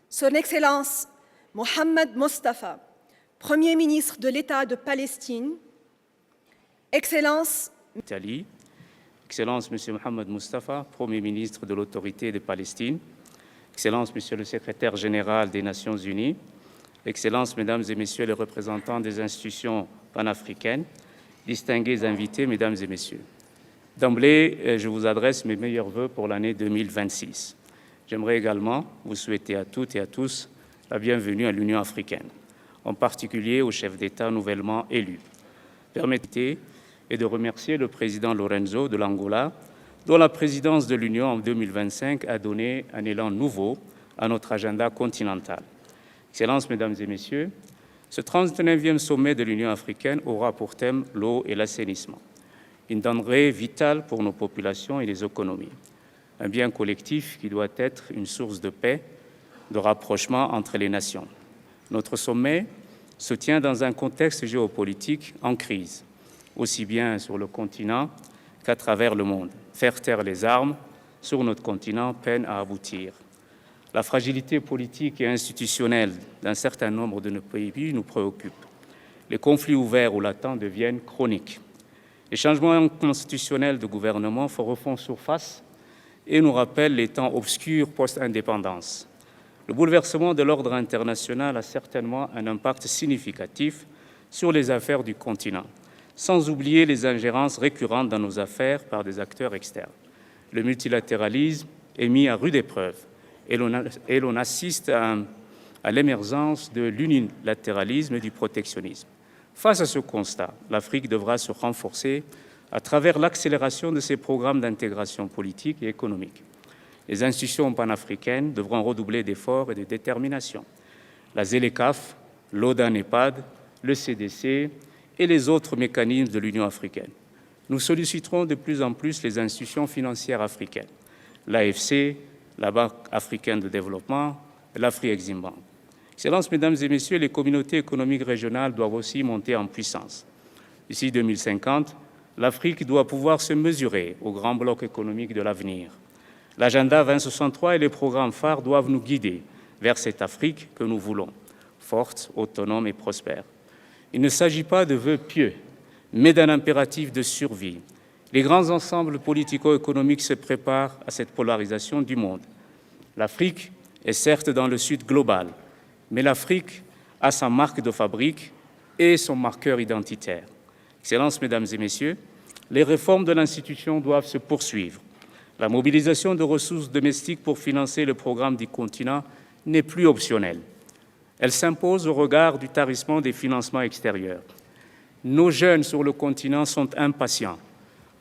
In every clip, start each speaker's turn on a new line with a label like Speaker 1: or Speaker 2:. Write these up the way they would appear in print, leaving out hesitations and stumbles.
Speaker 1: Son Excellence Mohamed Mustafa, Premier ministre de l'État de Palestine, Excellence
Speaker 2: Italie, Excellence Monsieur Mohamed Mustafa, Premier ministre de l'Autorité de Palestine, Excellence Monsieur le Secrétaire général des Nations Unies, Excellences, Mesdames et Messieurs les représentants des institutions panafricaines, distingués invités, Mesdames et Messieurs. D'emblée, je vous adresse mes meilleurs vœux pour l'année 2026. J'aimerais également vous souhaiter à toutes et à tous la bienvenue à l'Union africaine, en particulier aux chefs d'État nouvellement élus. Permettez de remercier le président Lorenzo de l'Angola, dont la présidence de l'Union en 2025 a donné un élan nouveau à notre agenda continental. Excellences, Mesdames et Messieurs, ce 39e sommet de l'Union africaine aura pour thème l'eau et l'assainissement, une denrée vitale pour nos populations et les économies. Un bien collectif qui doit être une source de paix, de rapprochement entre les nations. Notre sommet se tient dans un contexte géopolitique en crise, aussi bien sur le continent qu'à travers le monde. Faire taire les armes sur notre continent peine à aboutir. La fragilité politique et institutionnelle d'un certain nombre de nos pays nous préoccupe. Les conflits ouverts ou latents deviennent chroniques. Les changements constitutionnels de gouvernement refont surface et nous rappelle les temps obscurs post-indépendance. Le bouleversement de l'ordre international a certainement un impact significatif sur les affaires du continent, sans oublier les ingérences récurrentes dans nos affaires par des acteurs externes. Le multilatéralisme est mis à rude épreuve et l'on assiste à l'émergence de l'unilatéralisme et du protectionnisme. Face à ce constat, l'Afrique devra se renforcer à travers l'accélération de ses programmes d'intégration politique et économique. Les institutions panafricaines devront redoubler d'efforts et de détermination. La ZLECAf, l'ODA-NEPAD, le CDC et les autres mécanismes de l'Union africaine. Nous solliciterons de plus en plus les institutions financières africaines, l'AFC, la Banque africaine de développement, l'Afrique-Exim Bank. Excellences, Mesdames et Messieurs, les communautés économiques régionales doivent aussi monter en puissance. D'ici 2050, l'Afrique doit pouvoir se mesurer au grand bloc économique de l'avenir. L'agenda 2063 et les programmes phares doivent nous guider vers cette Afrique que nous voulons, forte, autonome et prospère. Il ne s'agit pas de vœux pieux, mais d'un impératif de survie. Les grands ensembles politico-économiques se préparent à cette polarisation du monde. L'Afrique est certes dans le sud global, mais l'Afrique a sa marque de fabrique et son marqueur identitaire. Excellences, Mesdames et Messieurs, les réformes de l'institution doivent se poursuivre. La mobilisation de ressources domestiques pour financer le programme du continent n'est plus optionnelle. Elle s'impose au regard du tarissement des financements extérieurs. Nos jeunes sur le continent sont impatients.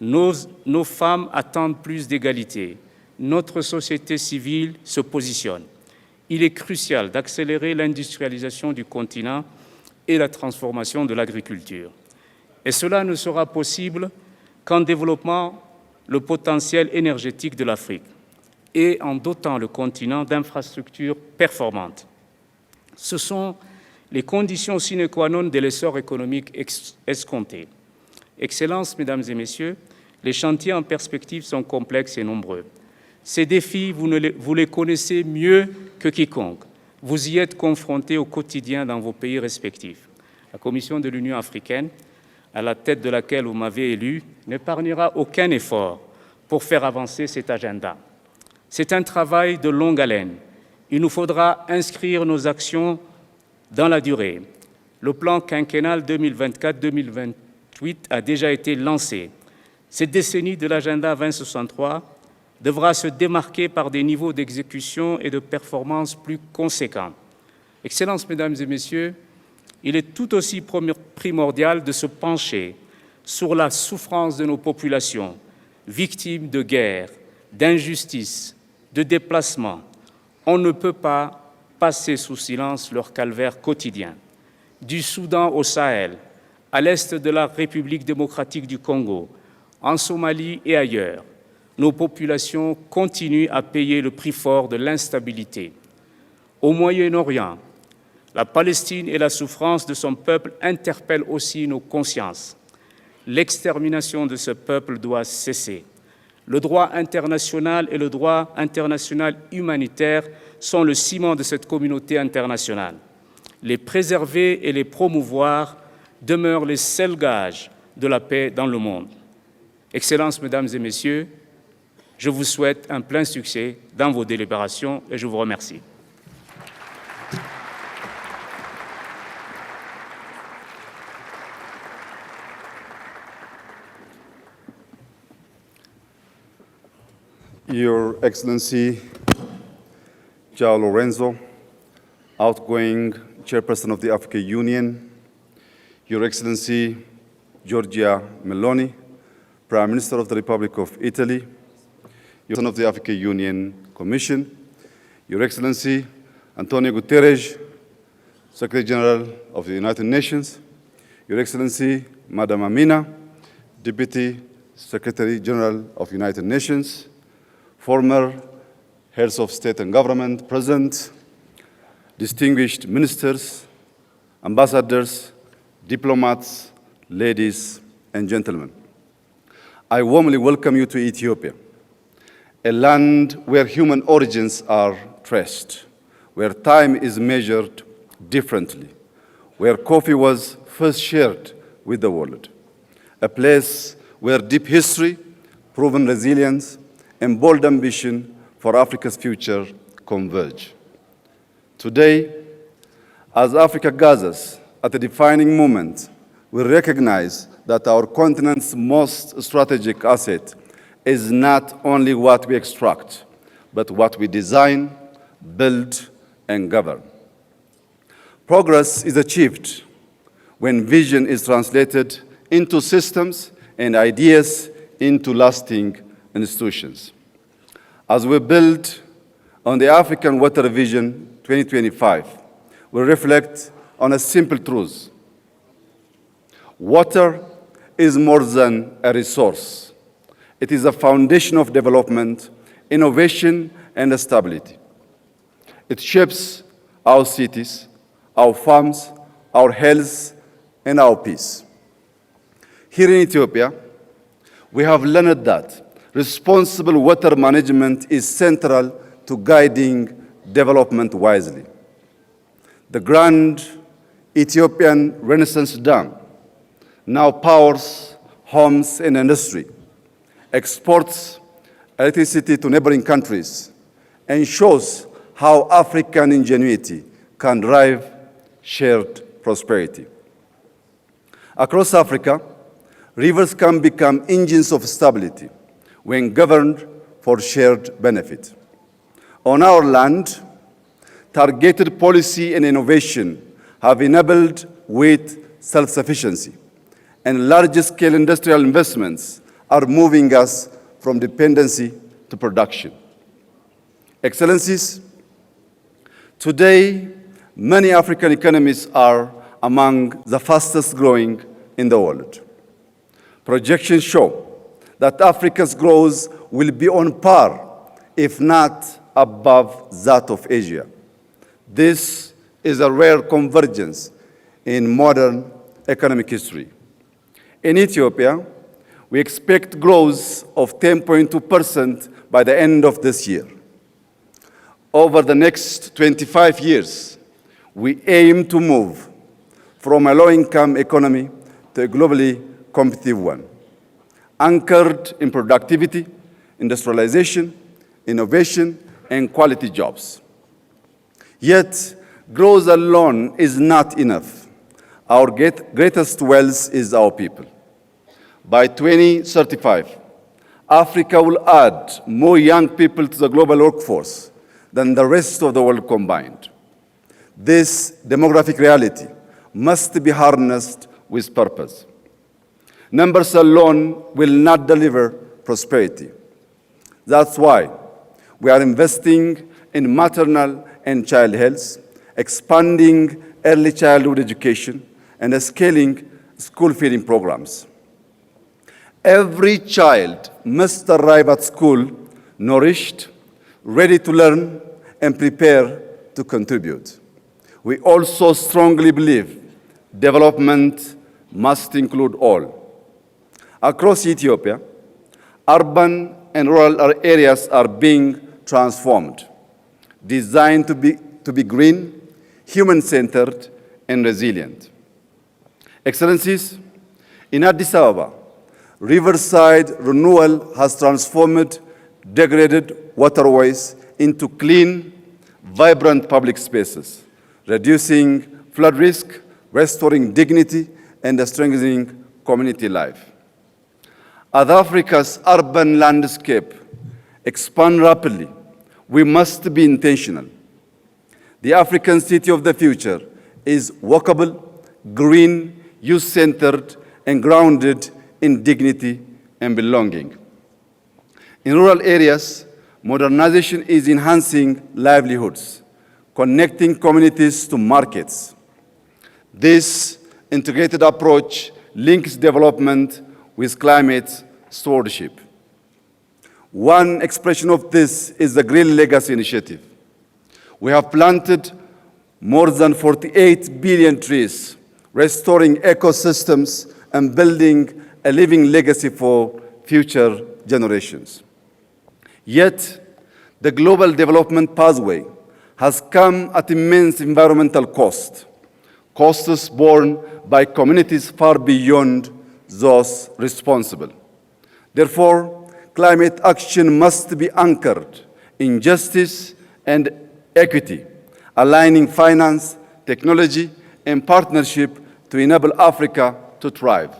Speaker 2: Nos femmes attendent plus d'égalité. Notre société civile se positionne. Il est crucial d'accélérer l'industrialisation du continent et la transformation de l'agriculture. Et cela ne sera possible qu'en développant le potentiel énergétique de l'Afrique et en dotant le continent d'infrastructures performantes. Ce sont les conditions sine qua non de l'essor économique escompté. Excellences, Mesdames et Messieurs, les chantiers en perspective sont complexes et nombreux. Ces défis, vous les connaissez mieux que quiconque. Vous y êtes confrontés au quotidien dans vos pays respectifs. La Commission de l'Union africaine, à la tête de laquelle vous m'avez élu, n'épargnera aucun effort pour faire avancer cet agenda. C'est un travail de longue haleine. Il nous faudra inscrire nos actions dans la durée. Le plan quinquennal 2024-2028 a déjà été lancé. Cette décennie de l'agenda 2063 devra se démarquer par des niveaux d'exécution et de performance plus conséquents. Excellences, Mesdames et Messieurs, il est tout aussi primordial de se pencher sur la souffrance de nos populations, victimes de guerre, d'injustice, de déplacement. On ne peut pas passer sous silence leur calvaire quotidien. Du Soudan au Sahel, à l'est de la République démocratique du Congo, en Somalie et ailleurs, nos populations continuent à payer le prix fort de l'instabilité. Au Moyen-Orient, la Palestine et la souffrance de son peuple interpellent aussi nos consciences. L'extermination de ce peuple doit cesser. Le droit international et le droit international humanitaire sont le ciment de cette communauté internationale. Les préserver et les promouvoir demeurent les seuls gages de la paix dans le monde. Excellences, Mesdames et Messieurs, je vous souhaite un plein succès dans vos délibérations et je vous remercie.
Speaker 3: Your Excellency, João Lorenzo, outgoing Chairperson of the African Union, Your Excellency, Giorgia Meloni, Prime Minister of the Republic of Italy, Your Excellency of the African Union Commission, Your Excellency, Antonio Guterres, Secretary General of the United Nations, Your Excellency, Madam Amina, Deputy Secretary General of the United Nations, former heads of state and government present, distinguished ministers, ambassadors, diplomats, ladies and gentlemen. I warmly welcome you to Ethiopia, a land where human origins are traced, where time is measured differently, where coffee was first shared with the world, a place where deep history, proven resilience, and bold ambition for Africa's future converge. Today, as Africa gathers at a defining moment, we recognize that our continent's most strategic asset is not only what we extract, but what we design, build, and govern. Progress is achieved when vision is translated into systems and ideas into lasting institutions. As we build on the African Water Vision 2025, we reflect on a simple truth. Water is more than a resource. It is a foundation of development, innovation, and stability. It shapes our cities, our farms, our health, and our peace. Here in Ethiopia, we have learned that responsible water management is central to guiding development wisely. The grand Ethiopian Renaissance Dam now powers homes and industry, exports electricity to neighboring countries, and shows how African ingenuity can drive shared prosperity. Across Africa, rivers can become engines of stability when governed for shared benefit. On our land, targeted policy and innovation have enabled wheat self-sufficiency, and large-scale industrial investments are moving us from dependency to production. Excellencies, today, many African economies are among the fastest growing in the world. Projections show that Africa's growth will be on par, if not above, that of Asia. This is a rare convergence in modern economic history. In Ethiopia, we expect growth of 10.2% by the end of this year. Over the next 25 years, we aim to move from a low-income economy to a globally competitive one, anchored in productivity, industrialization, innovation, and quality jobs. Yet, growth alone is not enough. Our greatest wealth is our people. By 2035, Africa will add more young people to the global workforce than the rest of the world combined. This demographic reality must be harnessed with purpose. Numbers alone will not deliver prosperity. That's why we are investing in maternal and child health, expanding early childhood education, and scaling school feeding programs. Every child must arrive at school nourished, ready to learn, and prepare to contribute. We also strongly believe development must include all. Across Ethiopia, urban and rural areas are being transformed, designed to be green, human-centered, and resilient. Excellencies, in Addis Ababa, riverside renewal has transformed degraded waterways into clean, vibrant public spaces, reducing flood risk, restoring dignity, and strengthening community life. As Africa's urban landscape expands rapidly, we must be intentional. The African city of the future is walkable, green, youth-centered, and grounded in dignity and belonging. In rural areas, modernization is enhancing livelihoods, connecting communities to markets. This integrated approach links development with climate stewardship. One expression of this is the Green Legacy Initiative. We have planted more than 48 billion trees, restoring ecosystems and building a living legacy for future generations. Yet, the global development pathway has come at immense environmental cost, costs borne by communities far beyond those responsible. Therefore, climate action must be anchored in justice and equity, aligning finance, technology, and partnership to enable Africa to thrive.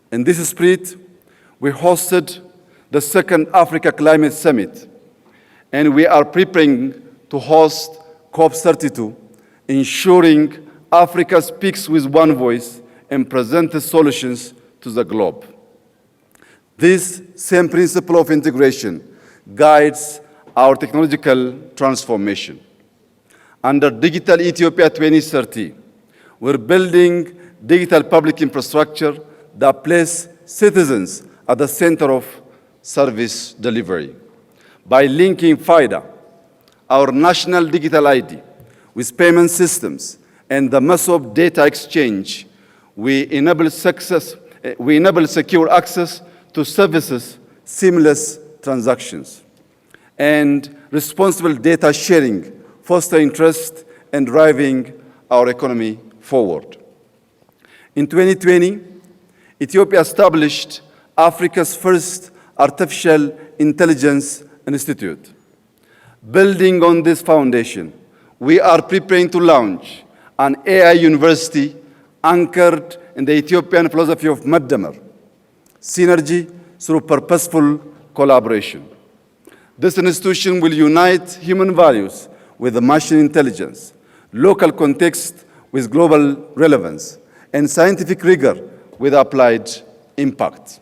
Speaker 3: In this spirit, we hosted the second Africa Climate Summit, and we are preparing to host COP32, ensuring Africa speaks with one voice and presents solutions to the globe. This same principle of integration guides our technological transformation. Under Digital Ethiopia 2030, we're building digital public infrastructure that places citizens at the center of service delivery. By linking FIDA, our national digital ID, with payment systems and the massive data exchange, we enable secure access to services, seamless transactions, and responsible data sharing, fostering trust and driving our economy forward. In 2020, Ethiopia established Africa's first artificial intelligence institute. Building on this foundation, we are preparing to launch an AI university anchored in the Ethiopian philosophy of Maddamar, synergy through purposeful collaboration. This institution will unite human values with machine intelligence, local context with global relevance, and scientific rigor with applied impact.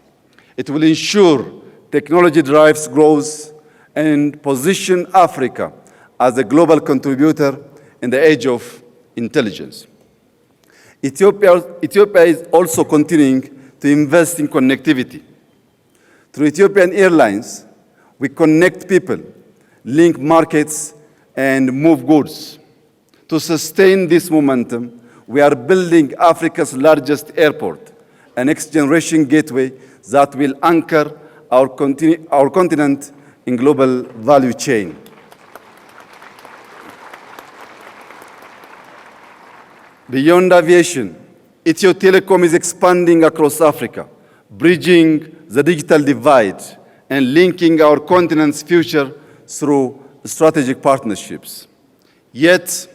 Speaker 3: It will ensure technology drives growth and position Africa as a global contributor in the age of intelligence. Ethiopia is also continuing to invest in connectivity. Through Ethiopian Airlines, we connect people, link markets, and move goods. To sustain this momentum, we are building Africa's largest airport, a next-generation gateway that will anchor our continent in global value chain. Beyond aviation, Ethio Telecom is expanding across Africa, bridging the digital divide and linking our continent's future through strategic partnerships. Yet,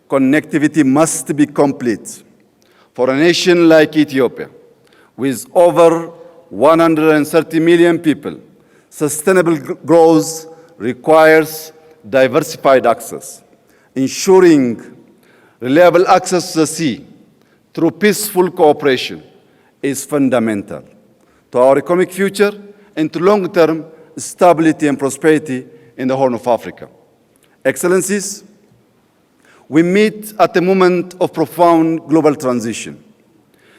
Speaker 3: connectivity must be complete. For a nation like Ethiopia, with over 130 million people, sustainable growth requires diversified access. Ensuring reliable access to the sea through peaceful cooperation is fundamental to our economic future and to long-term stability and prosperity in the Horn of Africa. Excellencies, we meet at a moment of profound global transition.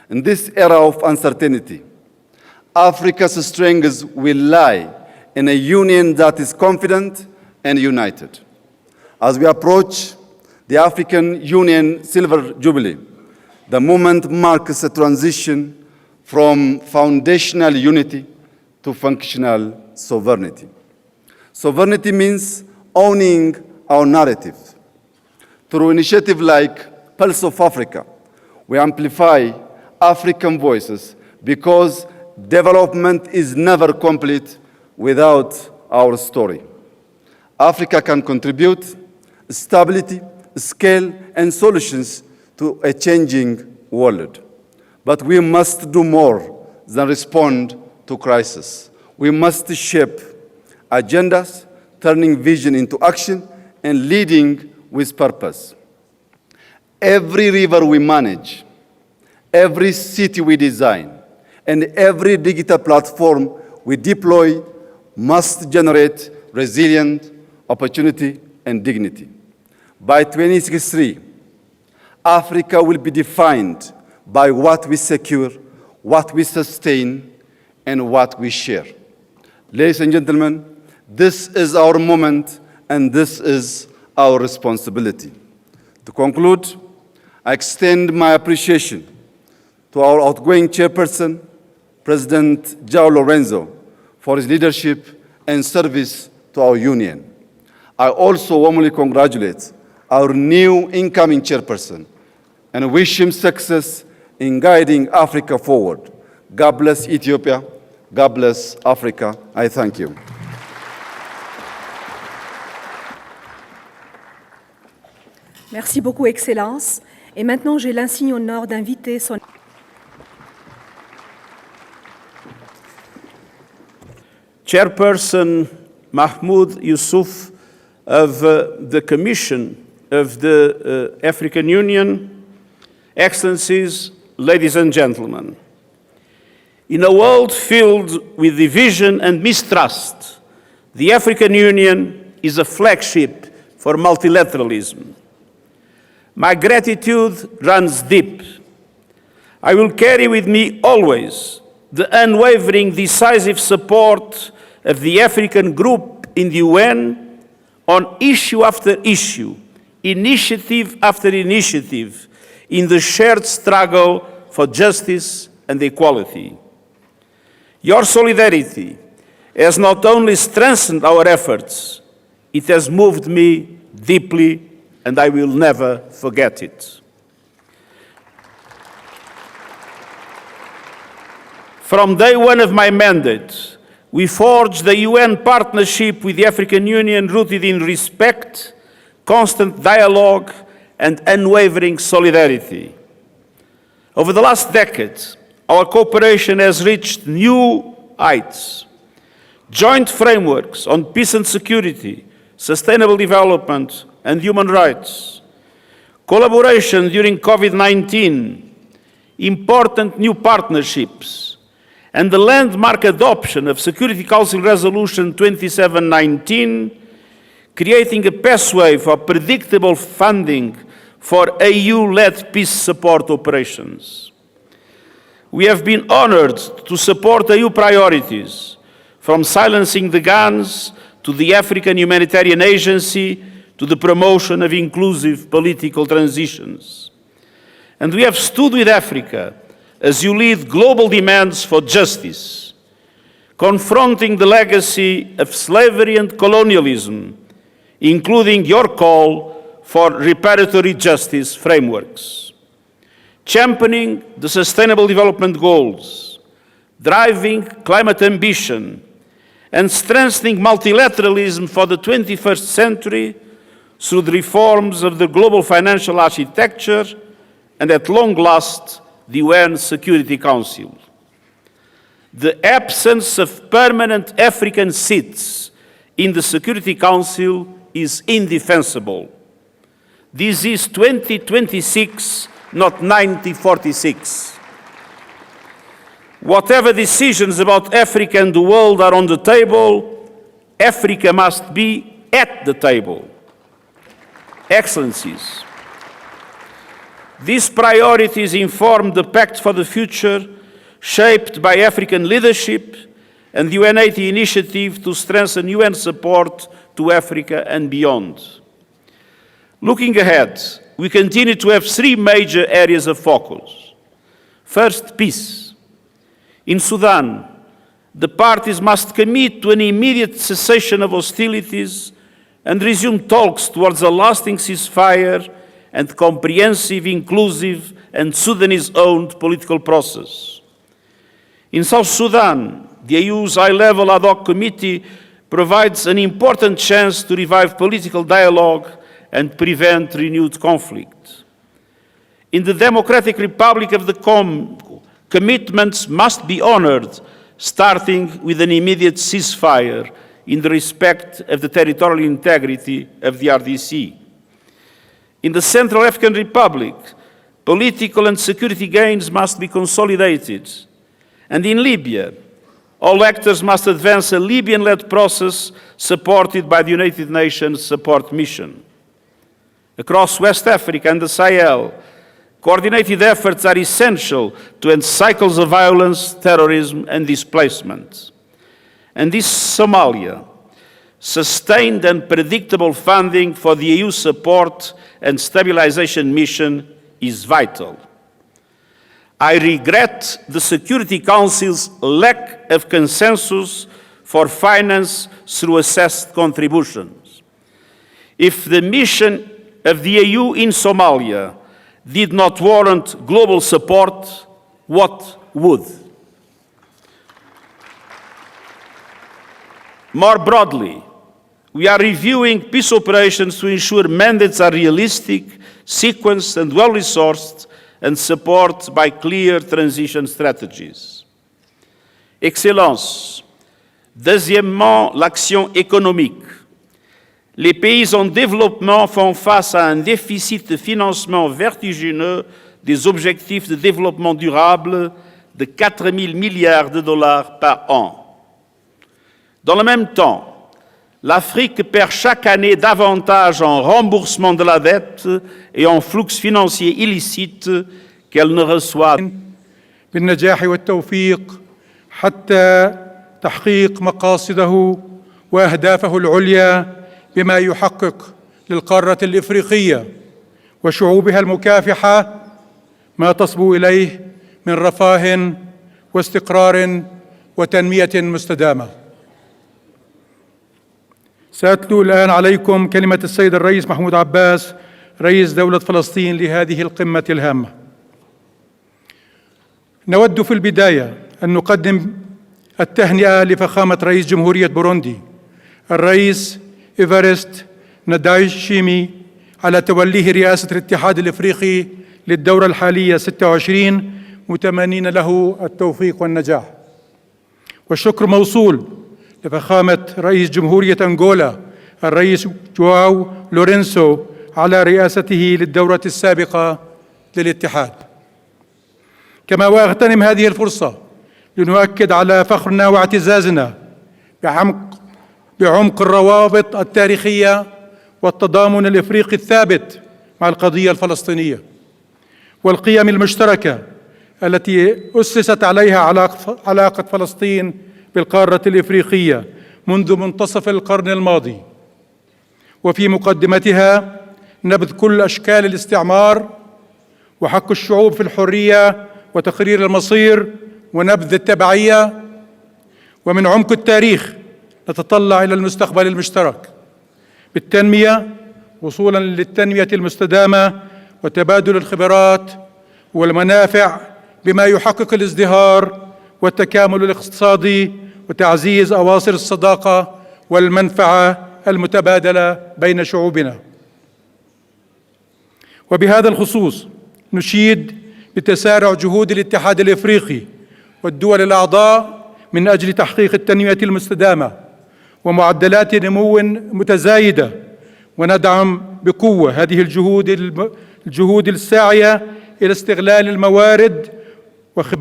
Speaker 3: In this era of uncertainty, Africa's strength will lie in a union that is confident and united. As we approach the African Union Silver Jubilee, the moment marks a transition from foundational unity to functional sovereignty. Sovereignty means owning our narrative. Through initiatives like Pulse of Africa, we amplify African voices because development is never complete without our story. Africa can contribute stability, scale, and solutions to a changing world. But we must do more than respond to crisis. We must shape agendas, turning vision into action and leading with purpose. Every river we manage, every city we design, and every digital platform we deploy must generate resilient opportunity and dignity. By 2063, Africa will be defined by what we secure, what we sustain, and what we share. Ladies and gentlemen, this is our moment and this is our responsibility. To conclude, I extend my appreciation to our outgoing chairperson, President João Lourenço, for his leadership and service to our union. I also warmly congratulate our new incoming chairperson and wish him success in guiding Africa forward. God bless Ethiopia. God bless Africa. I thank you.
Speaker 1: Merci beaucoup, Excellence. Et maintenant, j'ai l'insigne honneur d'inviter son...
Speaker 4: Chairperson Mahmoud Yusuf of the Commission of the African Union, Excellencies, ladies and gentlemen. In a world filled with division and mistrust, the African Union is a flagship for multilateralism. My gratitude runs deep. I will carry with me always the unwavering, decisive support of the African group in the UN on issue after issue, initiative after initiative, in the shared struggle for justice and equality. Your solidarity has not only strengthened our efforts, it has moved me deeply, and I will never forget it. From day one of my mandate, we forged the UN partnership with the African Union rooted in respect, constant dialogue, and unwavering solidarity. Over the last decade, our cooperation has reached new heights. Joint frameworks on peace and security, sustainable development, and human rights. Collaboration during COVID-19, important new partnerships, and the landmark adoption of Security Council Resolution 2719, creating a pathway for predictable funding for AU-led peace support operations. We have been honored to support AU priorities, from silencing the guns to the African Humanitarian Agency to the promotion of inclusive political transitions. And we have stood with Africa as you lead global demands for justice, confronting the legacy of slavery and colonialism, including your call for reparatory justice frameworks, championing the Sustainable Development Goals, driving climate ambition, and strengthening multilateralism for the 21st century through the reforms of the global financial architecture and, at long last, the UN Security Council. The absence of permanent African seats in the Security Council is indefensible. This is 2026, not 1946. Whatever decisions about Africa and the world are on the table, Africa must be at the table. Excellencies, these priorities inform the Pact for the Future, shaped by African leadership and the UN80 initiative to strengthen UN support to Africa and beyond. Looking ahead, we continue to have three major areas of focus. First, peace. In Sudan, the parties must commit to an immediate cessation of hostilities and resume talks towards a lasting ceasefire and comprehensive, inclusive, and Sudanese-owned political process. In South Sudan, the EU's high-level ad hoc committee provides an important chance to revive political dialogue and prevent renewed conflict. In the Democratic Republic of the Congo, commitments must be honored, starting with an immediate ceasefire in the respect of the territorial integrity of the RDC. In the Central African Republic, political and security gains must be consolidated. And in Libya, all actors must advance a Libyan-led process supported by the United Nations Support Mission. Across West Africa and the Sahel, coordinated efforts are essential to end cycles of violence, terrorism, and displacement. And this Somalia, sustained and predictable funding for the EU support and stabilization mission is vital. I regret the Security Council's lack of consensus for finance through assessed contributions. If the mission of the EU in Somalia did not warrant global support, what would? More broadly, we are reviewing peace operations to ensure mandates are realistic, sequenced, and well-resourced, and supported by clear transition strategies. Excellences, deuxièmement, l'action économique. Les pays en développement font face à un déficit de financement vertigineux des objectifs de développement durable de 4 000 milliards de dollars par an. Dans le même temps, l'Afrique perd chaque année davantage en remboursement de la dette et en flux financiers illicites qu'elle ne reçoit.
Speaker 5: بالنجاح والتوفيق حتى تحقيق مقاصده وأهدافه العليا بما يحقق للقارة الإفريقية وشعوبها المكافحة ما تصبو إليه من رفاه واستقرار وتنمية مستدامة. سأتلو الآن عليكم كلمة السيد الرئيس محمود عباس رئيس دولة فلسطين لهذه القمة الهامة. نود في البداية أن نقدم التهنئة لفخامة رئيس جمهورية بوروندي الرئيس إيفارست ندايشيمي على توليه رئاسة الاتحاد الإفريقي للدورة الحالية 26، متمنين له التوفيق والنجاح. والشكر موصول لفخامة رئيس جمهورية أنغولا الرئيس جواو لورينسو على رئاسته للدورة السابقة للاتحاد. كما وأغتنم هذه الفرصة لنؤكد على فخرنا واعتزازنا بعمق الروابط التاريخية والتضامن الإفريقي الثابت مع القضية الفلسطينية والقيم المشتركة التي أسست عليها علاقة فلسطين بالقارة الإفريقية منذ منتصف القرن الماضي، وفي مقدمتها نبذ كل أشكال الاستعمار وحق الشعوب في الحرية وتقرير المصير ونبذ التبعية. ومن عمق التاريخ نتطلع إلى المستقبل المشترك بالتنمية وصولاً للتنمية المستدامة وتبادل الخبرات والمنافع بما يحقق الازدهار والتكامل الاقتصادي وتعزيز أواصر الصداقة والمنفعة المتبادلة بين شعوبنا. وبهذا الخصوص نشيد بتسارع جهود الاتحاد الإفريقي والدول الأعضاء من أجل تحقيق التنمية المستدامة ومعدلات نمو متزايدة، وندعم بقوة هذه الجهود الساعية إلى استغلال الموارد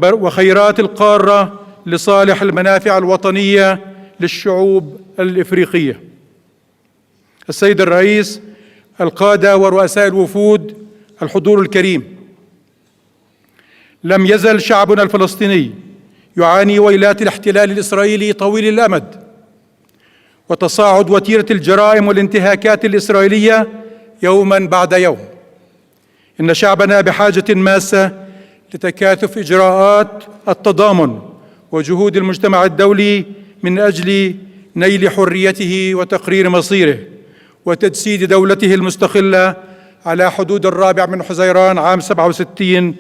Speaker 5: وخيرات القارة لصالح المنافع الوطنية للشعوب الإفريقية. السيد الرئيس، القادة ورؤساء الوفود، الحضور الكريم، لم يزل شعبنا الفلسطيني يعاني ويلات الاحتلال الإسرائيلي طويل الأمد وتصاعد وتيرة الجرائم والانتهاكات الإسرائيلية يوما بعد يوم. إن شعبنا بحاجة ماسة لتكاثف إجراءات التضامن وجهود المجتمع الدولي من أجل نيل حريته وتقرير مصيره وتجسيد دولته المستقلة على حدود 4 حزيران عام 67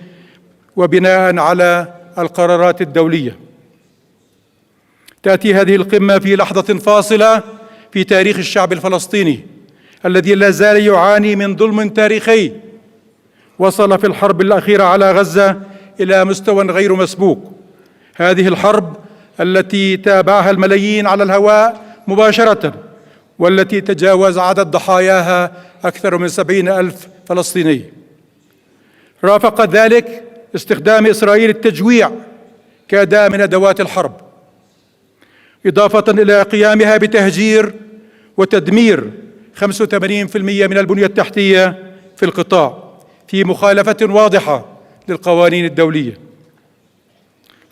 Speaker 5: وبناء على القرارات الدولية. تأتي هذه القمة في لحظة فاصلة في تاريخ الشعب الفلسطيني الذي لا زال يعاني من ظلم تاريخي وصل في الحرب الأخيرة على غزة إلى مستوى غير مسبوق. هذه الحرب التي تابعها الملايين على الهواء مباشرة والتي تجاوز عدد ضحاياها أكثر من 70,000 فلسطيني. رافق ذلك استخدام إسرائيل التجويع كأداة من أدوات الحرب، إضافة إلى قيامها بتهجير وتدمير 85% من البنية التحتية في القطاع في مخالفة واضحة للقوانين الدولية.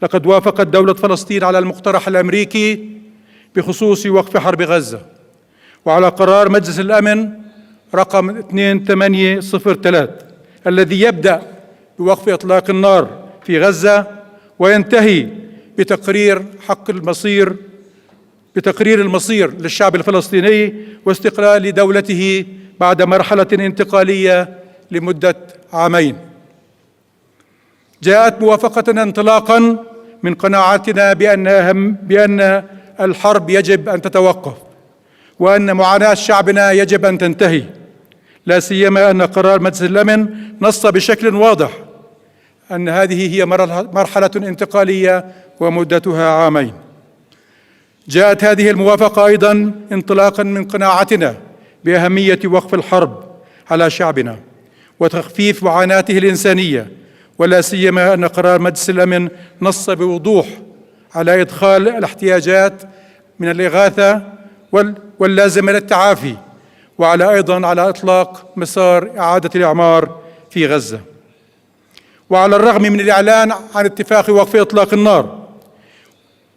Speaker 5: لقد وافقت دولة فلسطين على المقترح الأمريكي بخصوص وقف حرب غزة وعلى قرار مجلس الأمن رقم 2803 الذي يبدأ بوقف إطلاق النار في غزة وينتهي بتقرير المصير للشعب الفلسطيني واستقلال دولته بعد مرحلة انتقالية لمدة عامين. جاءت موافقة انطلاقا من قناعتنا بأن الحرب يجب أن تتوقف وأن معاناة شعبنا يجب أن تنتهي، لا سيما أن قرار مجلس الأمن نص بشكل واضح أن هذه هي مرحلة انتقالية ومدتها عامين. جاءت هذه الموافقة أيضا انطلاقا من قناعتنا بأهمية وقف الحرب على شعبنا وتخفيف معاناته الإنسانية، ولا سيما أن قرار مجلس الأمن نص بوضوح على إدخال الاحتياجات من الإغاثة واللازمة للتعافي وعلى أيضا على إطلاق مسار إعادة الإعمار في غزة. وعلى الرغم من الإعلان عن اتفاق وقف إطلاق النار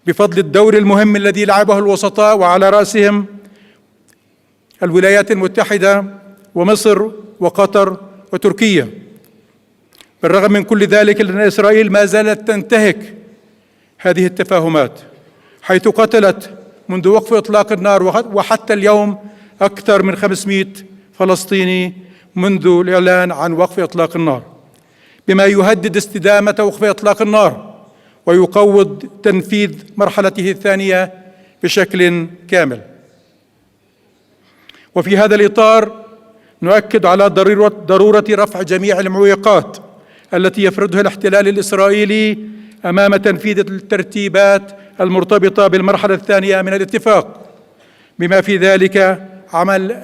Speaker 5: بفضل الدور المهم الذي لعبه الوسطاء وعلى رأسهم الولايات المتحدة ومصر وقطر وتركيا، بالرغم من كل ذلك إلا أن إسرائيل ما زالت تنتهك هذه التفاهمات، حيث قتلت منذ وقف إطلاق النار وحتى اليوم أكثر من 500 فلسطيني منذ الإعلان عن وقف إطلاق النار، بما يهدد استدامة وقف إطلاق النار ويقوض تنفيذ مرحلته الثانية بشكل كامل. وفي هذا الإطار نؤكد على ضرورة رفع جميع المعوقات التي يفرضها الاحتلال الإسرائيلي أمام تنفيذ الترتيبات المرتبطة بالمرحلة الثانية من الاتفاق، بما في ذلك عمل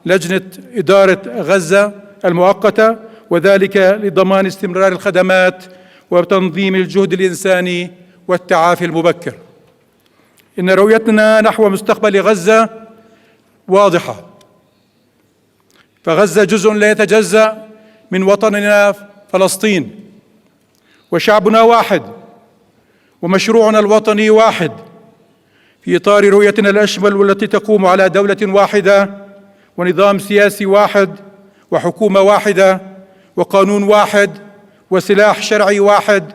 Speaker 5: لجنة إدارة غزة المؤقتة، وذلك لضمان استمرار الخدمات وتنظيم الجهد الإنساني والتعافي المبكر. إن رؤيتنا نحو مستقبل غزة واضحة، فغزة جزء لا يتجزأ من وطننا فلسطين، وشعبنا واحد، ومشروعنا الوطني واحد، في إطار رؤيتنا الأشمل والتي تقوم على دولة واحدة ونظام سياسي واحد وحكومة واحدة وقانون واحد وسلاح شرعي واحد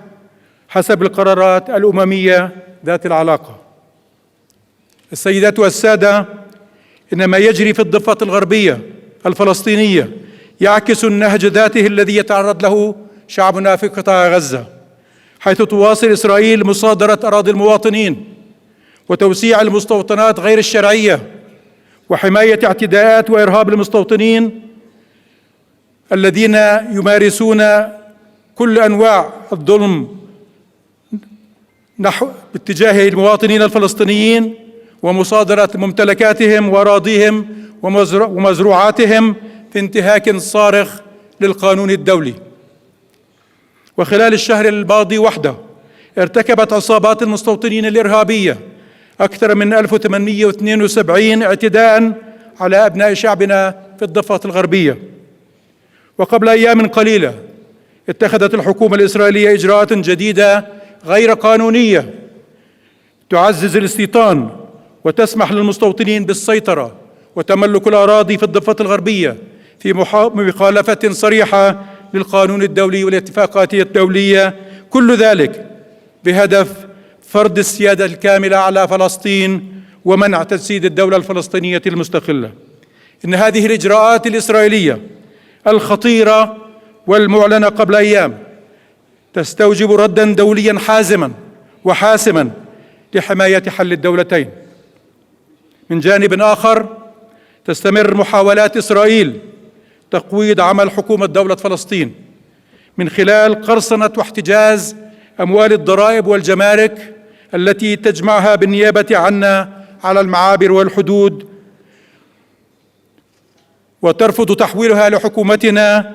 Speaker 5: حسب القرارات الأممية ذات العلاقة. السيدات والسادة، إن ما يجري في الضفة الغربية الفلسطينية يعكس النهج ذاته الذي يتعرض له شعبنا في قطاع غزة، حيث تواصل إسرائيل مصادرة أراضي المواطنين وتوسيع المستوطنات غير الشرعية وحماية اعتداءات وإرهاب المستوطنين الذين يمارسون كل أنواع الظلم باتجاه المواطنين الفلسطينيين ومصادرة ممتلكاتهم وأراضيهم ومزروعاتهم في انتهاك صارخ للقانون الدولي. وخلال الشهر الماضي وحده ارتكبت عصابات المستوطنين الإرهابية أكثر من 1872 اعتداء على أبناء شعبنا في الضفة الغربية. وقبل أيام قليلة اتخذت الحكومة الإسرائيلية إجراءات جديدة غير قانونية تعزز الاستيطان وتسمح للمستوطنين بالسيطرة وتملك الأراضي في الضفة الغربية في مخالفة صريحة للقانون الدولي والاتفاقات الدولية، كل ذلك بهدف فرض السيادة الكاملة على فلسطين ومنع تجسيد الدولة الفلسطينية المستقلة. إن هذه الإجراءات الإسرائيلية الخطيرة والمعلنة قبل أيام تستوجب رداً دولياً حازماً وحاسماً لحماية حل الدولتين. من جانب آخر، تستمر محاولات إسرائيل تقويض عمل حكومة دولة فلسطين من خلال قرصنة واحتجاز أموال الضرائب والجمارك التي تجمعها بالنيابة عنا على المعابر والحدود، وترفض تحويلها لحكومتنا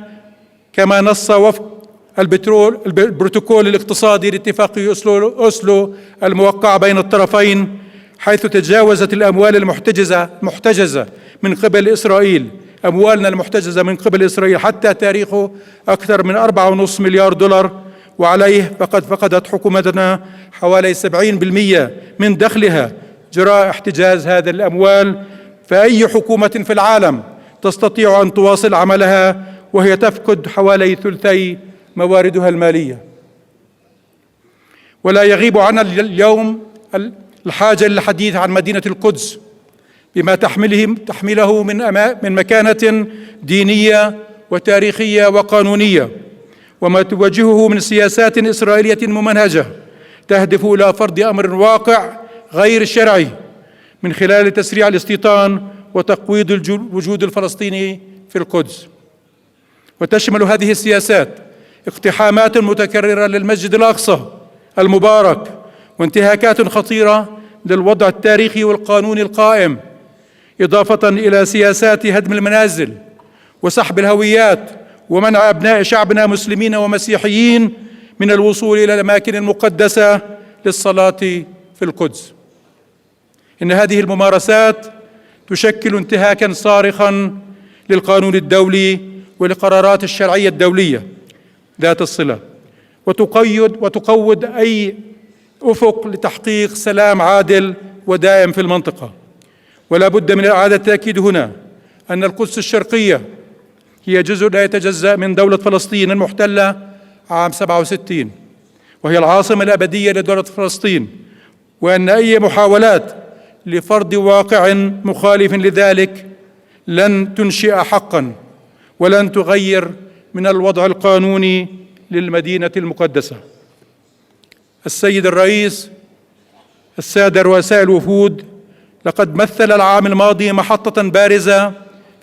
Speaker 5: كما نص وفق البروتوكول الاقتصادي لاتفاق أوسلو الموقع بين الطرفين، حيث تجاوزت الأموال المحتجزة من قبل إسرائيل، أموالنا المحتجزة من قبل إسرائيل حتى تاريخه أكثر من 4.5 مليار دولار، وعليه فقد فقدت حكومتنا حوالي 70% من دخلها جراء احتجاز هذه الأموال. فأي حكومة في العالم تستطيع أن تواصل عملها وهي تفقد حوالي ثلثي مواردها المالية؟ ولا يغيب عنا اليوم الحاجة للحديث عن مدينة القدس بما تحمله من مكانة دينية وتاريخية وقانونية، وما تواجهه من سياسات إسرائيلية ممنهجة تهدف إلى فرض أمر واقع غير شرعي من خلال تسريع الاستيطان وتقويض الوجود الفلسطيني في القدس. وتشمل هذه السياسات اقتحامات متكررة للمسجد الأقصى المبارك، وانتهاكات خطيرة للوضع التاريخي والقانوني القائم، إضافة إلى سياسات هدم المنازل وسحب الهويات ومنع أبناء شعبنا مسلمين ومسيحيين من الوصول إلى الأماكن المقدسة للصلاة في القدس. إن هذه الممارسات تشكل انتهاكاً صارخاً للقانون الدولي ولقرارات الشرعية الدولية ذات الصلة، وتقوض أي أفق لتحقيق سلام عادل ودائم في المنطقة. ولا بد من إعادة التأكيد هنا أن القدس الشرقية هي جزء لا يتجزأ من دولة فلسطين المحتلة عام 67، وهي العاصمة الأبدية لدولة فلسطين، وأن أي محاولات لفرض واقع مخالف لذلك لن تنشئ حقاً ولن تغير من الوضع القانوني للمدينة المقدسة. السيد الرئيس، السادة رؤساء الوفود، لقد مثل العام الماضي محطة بارزة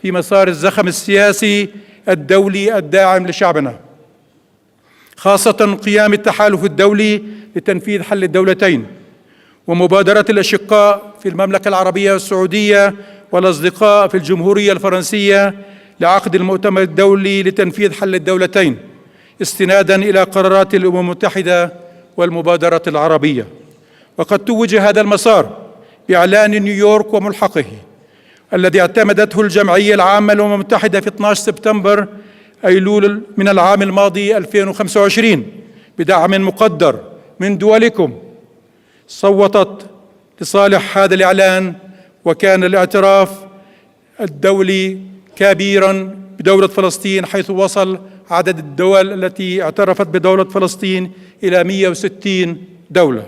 Speaker 5: في مسار الزخم السياسي الدولي الداعم لشعبنا، خاصة قيام التحالف الدولي لتنفيذ حل الدولتين ومبادرة الأشقاء في المملكة العربية والسعودية والأصدقاء في الجمهورية الفرنسية لعقد المؤتمر الدولي لتنفيذ حل الدولتين استناداً إلى قرارات الأمم المتحدة والمبادرة العربية. وقد توج هذا المسار بإعلان نيويورك وملحقه الذي اعتمدته الجمعية العامة للأمم المتحدة في 12 سبتمبر أيلول من العام الماضي 2025 بدعم مقدر من دولكم. صوتت لصالح هذا الإعلان، وكان الاعتراف الدولي كبيراً بدولة فلسطين، حيث وصل عدد الدول التي اعترفت بدولة فلسطين إلى 160 دولة.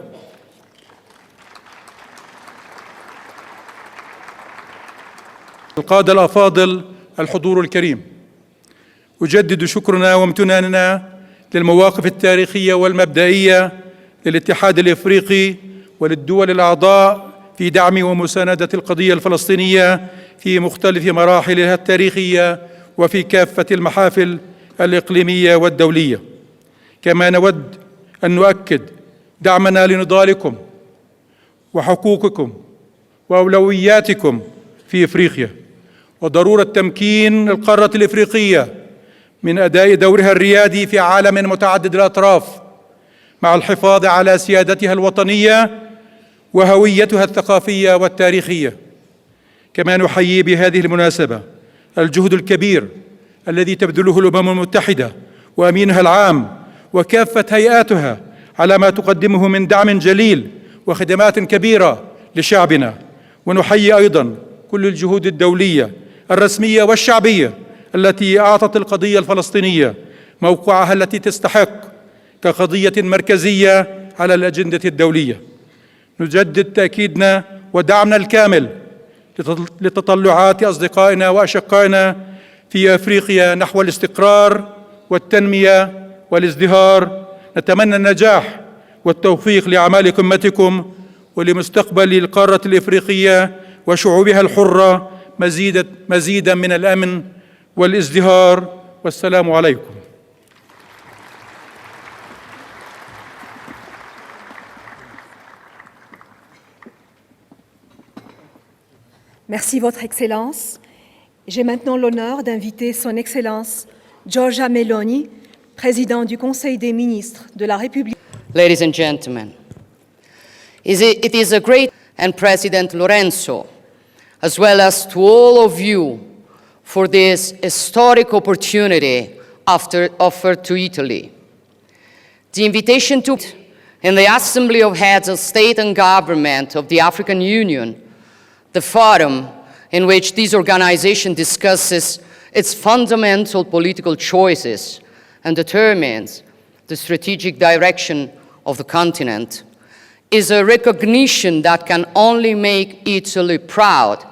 Speaker 5: القادة الأفاضل، الحضور الكريم، أجدد شكرنا وامتناننا للمواقف التاريخية والمبدئية للاتحاد الإفريقي وللدول الأعضاء في دعم ومساندة القضية الفلسطينية في مختلف مراحلها التاريخية وفي كافة المحافل الإقليمية والدولية. كما نود أن نؤكد دعمنا لنضالكم وحقوقكم وأولوياتكم في إفريقيا، وضرورة تمكين القارة الإفريقية من أداء دورها الريادي في عالم متعدد الأطراف مع الحفاظ على سيادتها الوطنية وهويتها الثقافية والتاريخية. كما نحيي بهذه المناسبة الجهد الكبير الذي تبذله الأمم المتحدة وأمينها العام وكافة هيئاتها على ما تقدمه من دعم جليل وخدمات كبيرة لشعبنا، ونحيي أيضا كل الجهود الدولية الرسمية والشعبية التي أعطت القضية الفلسطينية موقعها التي تستحق كقضية مركزية على الأجندة الدولية. نجدد تأكيدنا ودعمنا الكامل لتطلعات أصدقائنا وأشقائنا في أفريقيا نحو الاستقرار والتنمية والازدهار. نتمنى النجاح والتوفيق لأعمال قمتكم ولمستقبل القارة الإفريقية وشعوبها الحرة مزيدا من الأمن والازدهار. والسلام عليكم.
Speaker 1: Merci, Votre Excellence. J'ai maintenant l'honneur d'inviter Son Excellence Giorgia Meloni, Président du Conseil des ministres de la République.
Speaker 6: Ladies and gentlemen, it is a great and President Lorenzo, as well as to all of you, for this historic opportunity offered to Italy. The invitation to in the Assembly of Heads of State and Government of the African Union, the forum in which this organization discusses its fundamental political choices and determines the strategic direction of the continent, is a recognition that can only make Italy proud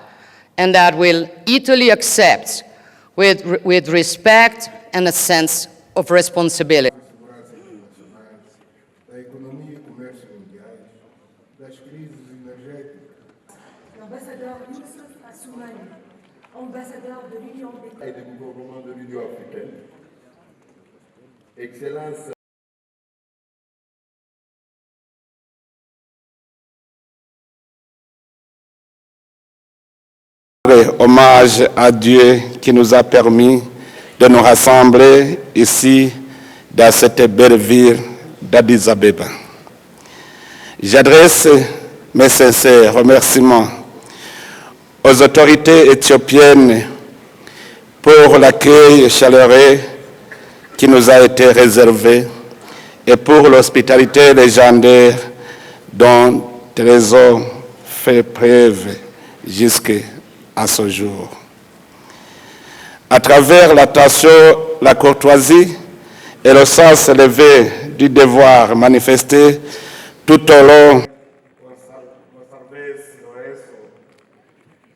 Speaker 6: and that will Italy accept with respect and a sense of responsibility.
Speaker 7: Ambassadeur de l'Union et du gouvernement de l'Union africaine, Excellence.
Speaker 8: Hommage à Dieu qui nous a permis de nous rassembler ici dans cette belle ville d'Addis Abeba. J'adresse mes sincères remerciements aux autorités éthiopiennes pour l'accueil chaleureux qui nous a été réservé et pour l'hospitalité légendaire dont Trésor fait preuve jusqu'à ce jour. À travers l'attention, la courtoisie et le sens élevé du devoir manifesté tout au long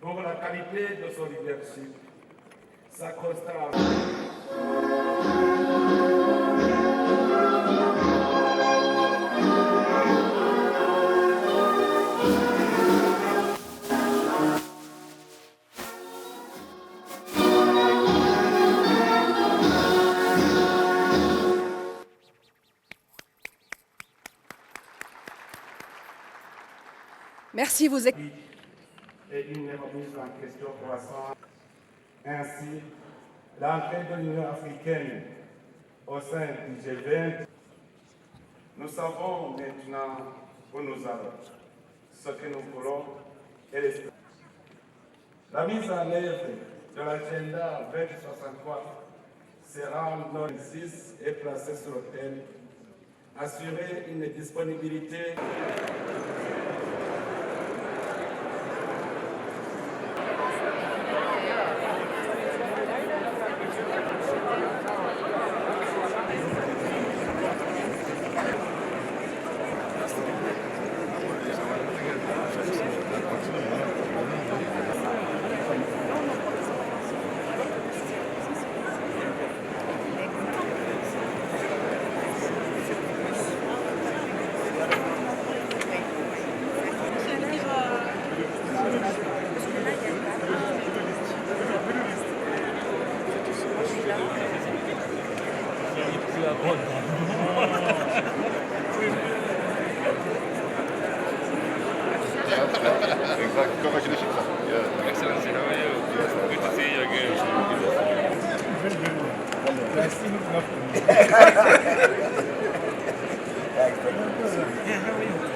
Speaker 8: pour la qualité de son leadership, sa constance.
Speaker 1: Merci, vous
Speaker 8: Et une remise en question croissante. Ainsi, l'entrée de l'Union africaine au sein du G20, nous savons maintenant où nous allons, ce que nous voulons et l'espérons. La mise en œuvre de l'agenda 2063 sera en 2006 et placée sur le thème assurer une disponibilité.
Speaker 9: Excellency, how are you? Good to see you again. Yeah, how are you?